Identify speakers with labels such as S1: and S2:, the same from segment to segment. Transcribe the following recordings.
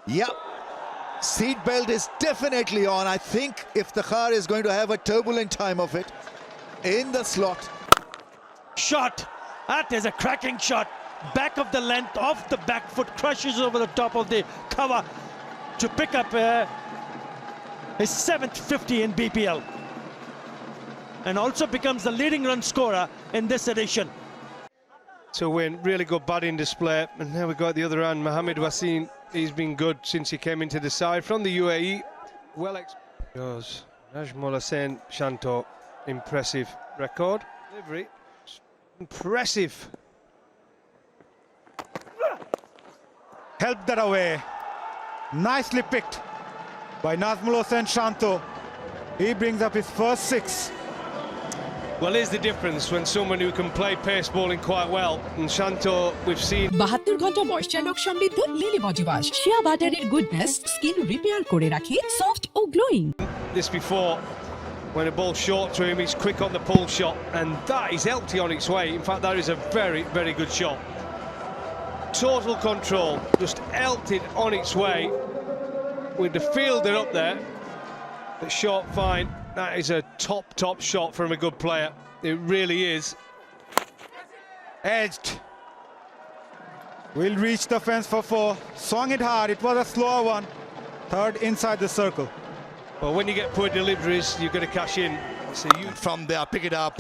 S1: Yep. Seatbelt is definitely on. I think if the car is going to have a turbulent time of it in the slot.
S2: Shot. That is a cracking shot. Back of the length of the back foot, crushes over the top of the cover to pick up his 7th 50 in BPL. And also becomes the leading run scorer in this edition.
S3: To win, really good batting display. And now we've got the other hand, Mohammed Wasim. He's been good since he came into the side from the UAE. Well goes Najmullah Shanto. Impressive record. Delivery. Impressive.
S4: Helped that away. Nicely picked by Najmullah Shanto. He brings up his first 6.
S3: Well, here's the difference when someone who can play pace bowling quite well, and Shanto, we've seen
S5: 72 ঘন্টা moisture lock সমৃদ্ধ lily body wash shea বাটারের goodness skin repair করে রাখে soft ও glowing
S3: this before. When a ball short to him, he's quick on the pull shot, and that is 𝗬𝗄𝗃𝗃 on its way. In fact, that is a very, very good shot. Total control, just 𝗬𝗃𝗃𝗃 on its way with the fielder up there. But short fine. That is a top shot from a good player. It really is.
S4: Edged. Will reach the fence for 4. Swung it hard. It was a slower one. 3rd inside the circle.
S3: Well, when you get poor deliveries, you've got to cash in. So you
S1: From there, pick it up.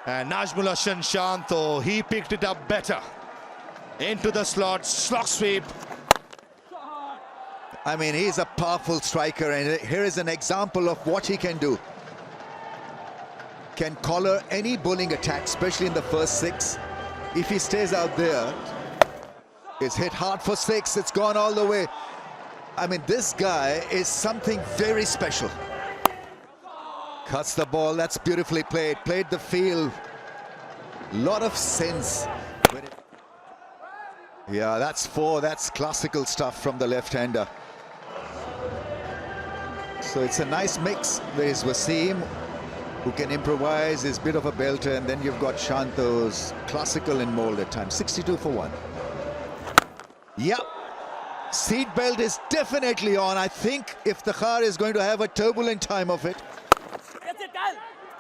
S1: And Najmullah Shanto, he picked it up better. Into the slot, slog sweep. I mean, he's a powerful striker, and here is an example of what he can do. Can collar any bowling attack, especially in the first 6. If he stays out there, it's hit hard for 6, it's gone all the way. I mean, this guy is something very special. Cuts the ball, that's beautifully played. Played the field. Lot of sense. Yeah, that's 4. That's classical stuff from the left-hander. So it's a nice mix. There is Wasim, who can improvise, is a bit of a belter, and then you've got Shanto's classical and mold at times. 62 for 1. Yep. Seatbelt is definitely on. I think if the car is going to have a turbulent time of it.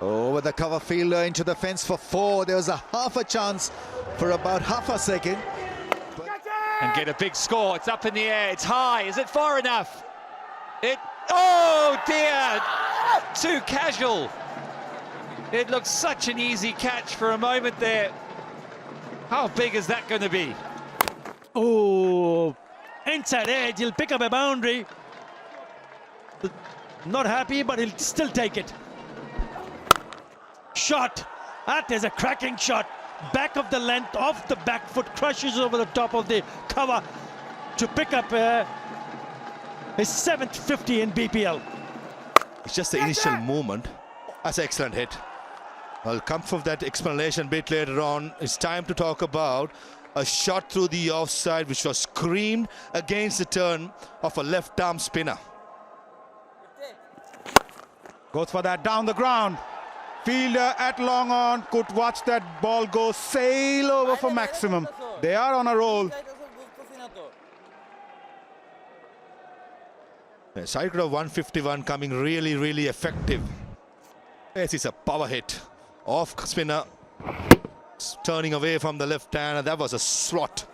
S1: Over the cover fielder into the fence for 4. There was a half a chance for about half a second.
S6: And get a big score. It's up in the air. It's high. Is it far enough? Oh dear! Too casual. It looks such an easy catch for a moment there. How big is that going to be?
S2: Oh, inside edge, he'll pick up a boundary. Not happy, but he'll still take it. Shot. That is a cracking shot. Back of the length of the back foot, crushes over the top of the cover to pick up his 7th 50 in BPL.
S1: It's just the initial movement. That's an excellent hit. I'll come for that explanation a bit later on. It's time to talk about a shot through the offside which was screamed against the turn of a left-arm spinner.
S4: Goes for that down the ground. Fielder at long on could watch that ball go sail over for maximum. They are on a roll.
S1: A cycle of 151 coming really effective. This is a power hit. Off spinner. Turning away from the left hand. That was a slot.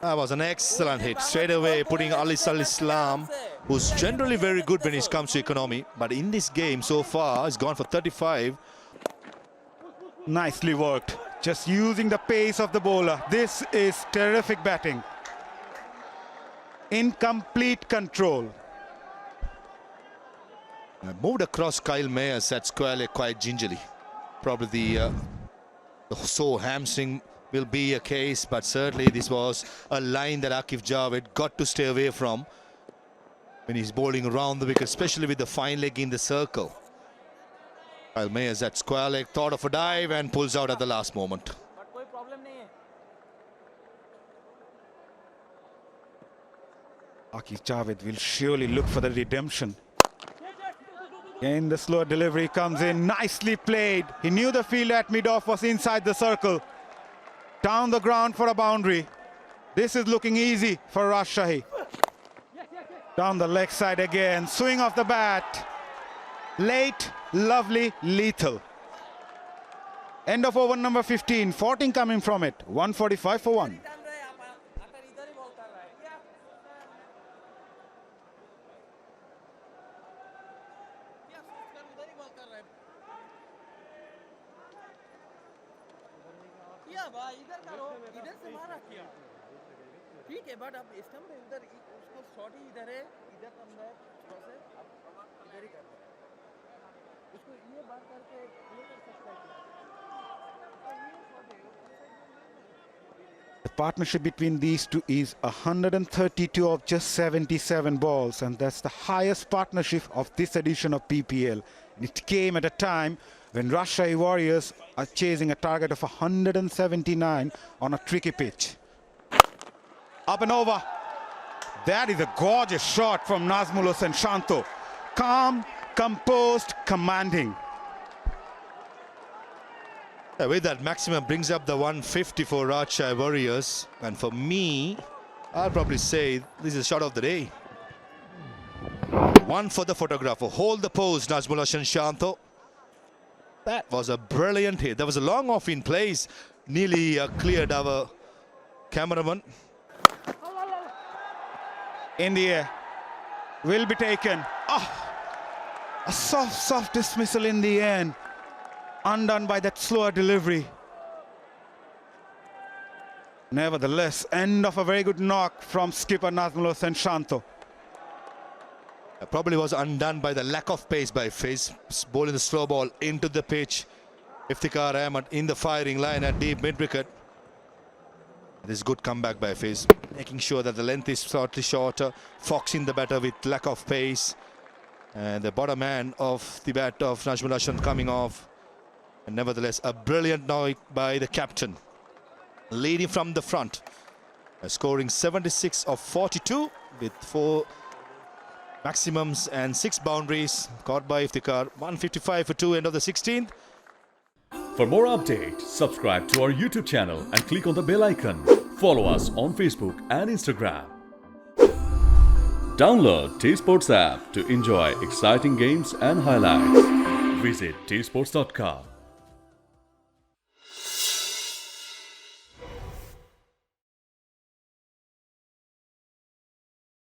S1: That was an excellent hit. Straight away putting 𝗬𝗏𝗏, who's generally very good when it comes to economy. But in this game so far, he's gone for 35.
S4: Nicely worked. Just using the pace of the bowler. This is terrific batting. In complete control.
S1: Moved across 𝗂𝐿𝐴 squarely quite gingerly. Probably the sore hamstring will be a case, but certainly this was a line that Aqif Javed got to stay away from when he's bowling around the wicket, especially with the fine leg in the circle. 𝗂𝐿𝐴 squarely thought of a dive and pulls out at the last moment.
S4: Aqif Javed will surely look for the redemption. Again, the slow delivery comes in, nicely played. He knew the fielder at mid-off was inside the circle. Down the ground for a boundary. This is looking easy for Rajshahi. Down the leg side again, swing of the bat. Late, lovely, lethal. End of over number 15, 14 coming from it. 145 for 1.
S7: ठीक है but अब stump में उधर उसको shot ही इधर है इधर कम है क्रॉस है अब इधर ही कर दो उसको ये बार करके ये कर सकता है
S4: The partnership between these two is 132 of just 77 balls, and that's the highest partnership of this edition of BPL. It came at a time when Rajshahi Warriors are chasing a target of 179 on a tricky pitch. Up and over. That is a gorgeous shot from Nazmul and Shanto. Calm, composed, commanding.
S1: With that, maximum brings up the 150 for Rajshahi Warriors. And for me, I'll probably say this is shot of the day. One for the photographer. Hold the pose, Nazmul and Shanto. That was a brilliant hit. There was a long off in place. Nearly cleared our cameraman.
S4: In the air. Will be taken. Oh, a soft dismissal in the end. Undone by that slower delivery. Nevertheless, end of a very good knock from skipper Nazmul and Shanto.
S1: Probably was undone by the lack of pace by Fizz. Bowling the slow ball into the pitch. 𝗵𝗻𝗂𝗃𝗓 in the firing line at deep mid-wicket. This is good comeback by Fizz, making sure that the length is slightly shorter, foxing the batter with lack of pace. And the bottom man of the bat of Nazmul coming off. And nevertheless, a brilliant knock by the captain, leading from the front, scoring 76 of 42 with 4 maximums and 6 boundaries. Caught by 𝗵𝗻𝗂𝗃𝗓, 155 for 2, end of the 16th.
S8: For more updates, subscribe to our YouTube channel and click on the bell icon. Follow us on Facebook and Instagram. Download 𝗃𝗵𝗄𝗃 app to enjoy exciting games and highlights. Visit 𝗃𝗵𝗄𝗃.com.